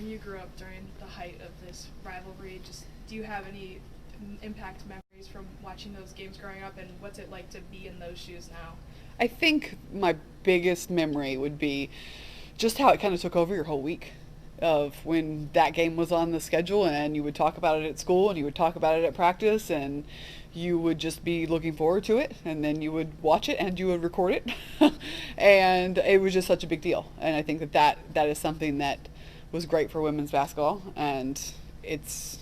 And you grew up during the height of this rivalry. Just do you have any impact memories from watching those games growing up, and what's it like to be in those shoes now? I think my biggest memory would be just how it kind of took over your whole week of when that game was on the schedule, and you would talk about it at school and you would talk about it at practice, and you would just be looking forward to it, and then you would watch it and you would record it. And it was just such a big deal, and I think that is something that was great for women's basketball, and it's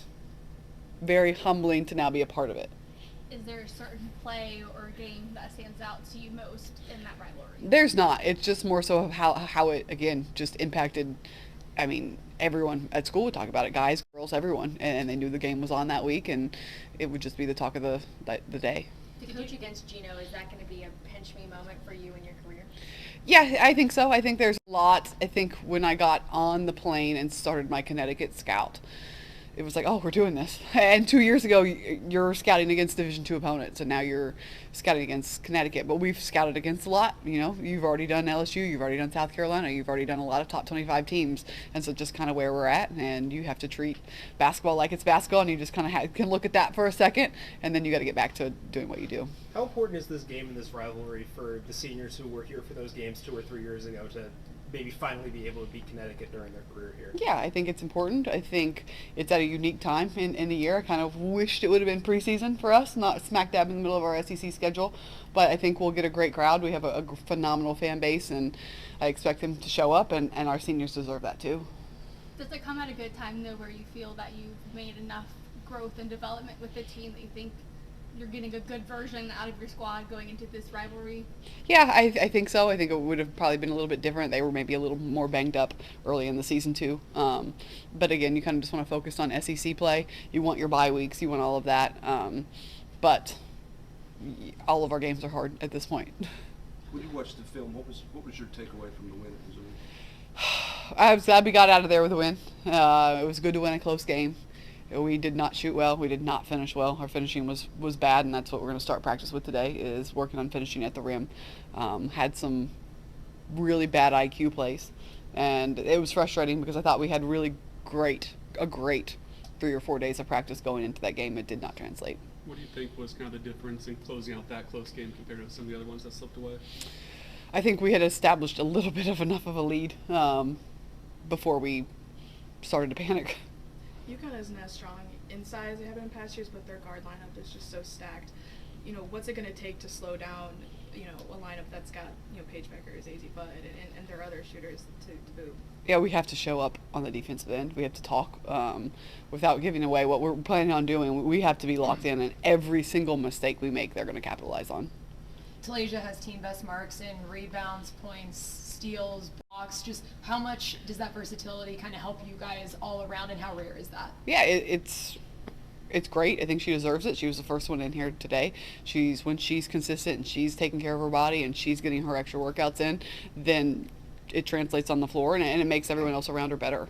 very humbling to now be a part of it. Is there a certain play or game that stands out to you most in that rivalry? There's not. It's just more so of how it, again, just impacted, I mean, everyone at school would talk about it, guys, girls, everyone, and they knew the game was on that week, and it would just be the talk of the day. To coach against Gino, is that going to be a pinch me moment for you in your career? Yeah, I think so. I think there's a lot. I think when I got on the plane and started my Connecticut scout, it was like, oh, we're doing this. And 2 years ago, you're scouting against Division II opponents, and now you're scouting against Connecticut. But we've scouted against a lot. You know, you've already done LSU, you've already done South Carolina, you've already done a lot of top 25 teams, and so just kind of where we're at. And you have to treat basketball like it's basketball, and you just kind of can look at that for a second, and then you got to get back to doing what you do. How important is this game and this rivalry for the seniors who were here for those games 2 or 3 years ago to maybe finally be able to beat Connecticut during their career here? Yeah, I think it's important. I think it's at a unique time in the year. I kind of wished it would have been preseason for us, not smack dab in the middle of our SEC schedule. But I think we'll get a great crowd. We have a phenomenal fan base, and I expect them to show up, and our seniors deserve that too. Does it come at a good time, though, where you feel that you've made enough growth and development with the team that you think you're getting a good version out of your squad going into this rivalry? Yeah, I think so. I think it would have probably been a little bit different. They were maybe a little more banged up early in the season too. But again, you kind of just want to focus on SEC play. You want your bye weeks. You want all of that. But all of our games are hard at this point. When you watched the film, what was your takeaway from the win at Missouri? I was glad we got out of there with a win. It was good to win a close game. We did not shoot well. We did not finish well. Our finishing was bad, and that's what we're going to start practice with today, is working on finishing at the rim. Had some really bad IQ plays, and it was frustrating because I thought we had a great 3 or 4 days of practice going into that game. It did not translate. What do you think was kind of the difference in closing out that close game compared to some of the other ones that slipped away? I think we had established a little bit of enough of a lead before we started to panic. UConn isn't as strong inside as they have been in past years, but their guard lineup is just so stacked. You know, what's it going to take to slow down, you know, a lineup that's got, you know, Paige Becker, Azzi Budd, and their other shooters to boot? Yeah, we have to show up on the defensive end. We have to talk without giving away what we're planning on doing. We have to be locked in, and every single mistake we make, they're going to capitalize on. Talasia has team best marks in rebounds, points, steals, blocks. Just how much does that versatility kind of help you guys all around, and how rare is that? Yeah, it's great. I think she deserves it. She was the first one in here today. When she's consistent and she's taking care of her body and she's getting her extra workouts in, then it translates on the floor, and it makes everyone else around her better.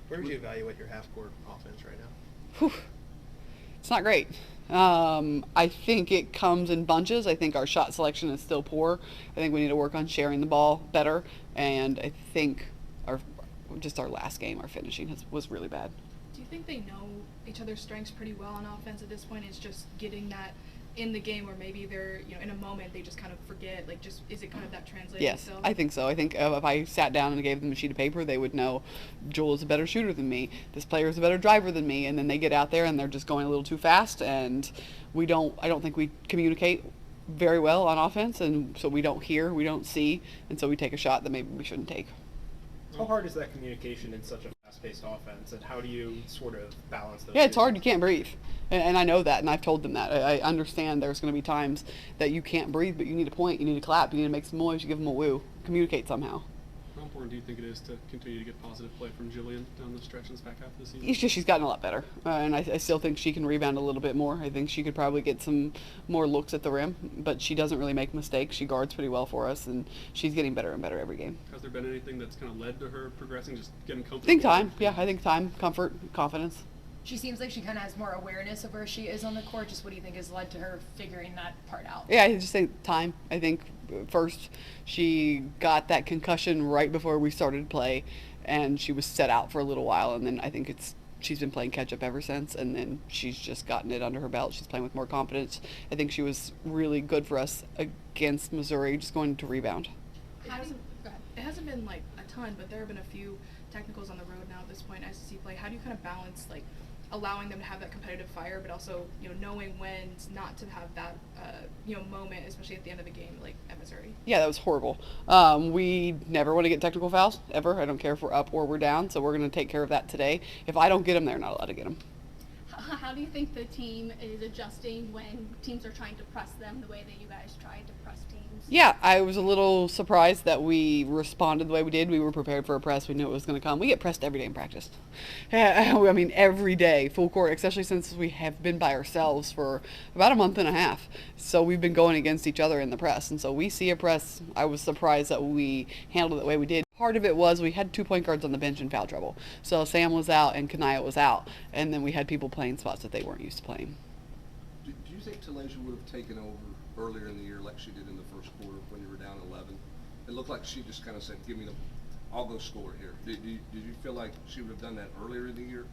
Where would you evaluate your half-court offense right now? Whew. It's not great. I think it comes in bunches. I think our shot selection is still poor. I think we need to work on sharing the ball better, and I think our last game, our finishing was really bad. Do you think they know each other's strengths pretty well on offense at this point? It's just getting that in the game where maybe they're, you know, in a moment they just kind of forget, like, just is it kind of that translating? Yes, still? I think so. I think if I sat down and gave them a sheet of paper, they would know Joel is a better shooter than me, this player is a better driver than me, and then they get out there and they're just going a little too fast, and I don't think we communicate very well on offense, and so we don't hear, we don't see, and so we take a shot that maybe we shouldn't take. How hard is that communication in such a fast-paced offense, and how do you sort of balance those? Yeah, it's hard. You can't breathe. And I know that, and I've told them that. I understand there's going to be times that you can't breathe, but you need to point, you need to clap, you need to make some noise, you give them a woo. Communicate somehow. How important do you think it is to continue to get positive play from Jillian down the stretch in this back half of the season? It's just she's gotten a lot better, and I still think she can rebound a little bit more. I think she could probably get some more looks at the rim, but she doesn't really make mistakes. She guards pretty well for us, and she's getting better and better every game. Has there been anything that's kind of led to her progressing, just getting comfortable? I think time. Yeah, I think time, comfort, confidence. She seems like she kind of has more awareness of where she is on the court. Just what do you think has led to her figuring that part out? Yeah, I just think time. I think first she got that concussion right before we started play, and she was set out for a little while, and then I think she's been playing catch up ever since, and then she's just gotten it under her belt. She's playing with more confidence. I think she was really good for us against Missouri, just going to rebound. It hasn't been like a ton, but there have been a few technicals on the road now at this point as you play. How do you kind of balance like allowing them to have that competitive fire, but also knowing when not to have that moment, especially at the end of the game, like at Missouri? Yeah, that was horrible. We never want to get technical fouls ever. I don't care if we're up or we're down, so we're going to take care of that today. If I don't get them, they're not allowed to get them. How do you think the team is adjusting when teams are trying to press them the way that you guys tried to press teams? Yeah, I was a little surprised that we responded the way we did. We were prepared for a press. We knew it was going to come. We get pressed every day in practice. I mean, every day, full court, especially since we have been by ourselves for about a month and a half. So we've been going against each other in the press. And so we see a press. I was surprised that we handled it the way we did. Part of it was we had 2 point guards on the bench in foul trouble. So Sam was out and Kanaya was out. And then we had people playing spots that they weren't used to playing. Do you think Talasia would have taken over earlier in the year like she did in the first quarter when you were down 11? It looked like she just kind of said, give me I'll go score here. Did you feel like she would have done that earlier in the year?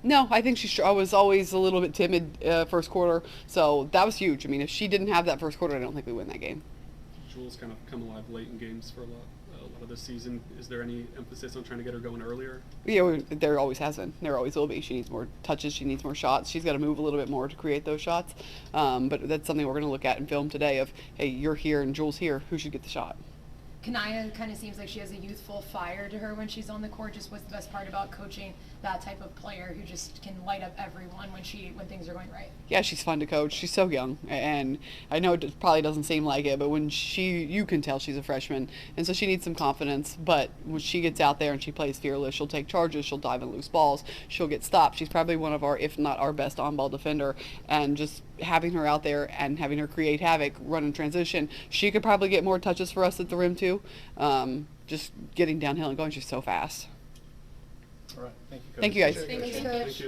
No, I think I was always a little bit timid first quarter. So that was huge. I mean, if she didn't have that first quarter, I don't think we win that game. Jules kind of come alive late in games for a lot of this season. Is there any emphasis on trying to get her going earlier? Yeah, there always has been. There always will be. She needs more touches. She needs more shots. She's got to move a little bit more to create those shots. But that's something we're going to look at in film today of, hey, you're here and Jules here. Who should get the shot? Kanaya kind of seems like she has a youthful fire to her when she's on the court. Just what's the best part about coaching that type of player who just can light up everyone when things are going right? Yeah, she's fun to coach. She's so young, and I know it probably doesn't seem like it, but when you can tell she's a freshman, and so she needs some confidence. But when she gets out there and she plays fearless, she'll take charges, she'll dive in loose balls, she'll get stopped. She's probably one of our, if not our best on-ball defender, and just having her out there and having her create havoc, run in transition, she could probably get more touches for us at the rim too. Just getting downhill and going, she's so fast. All right, thank you, Coach. Thank you, guys. Thank you. Thank you.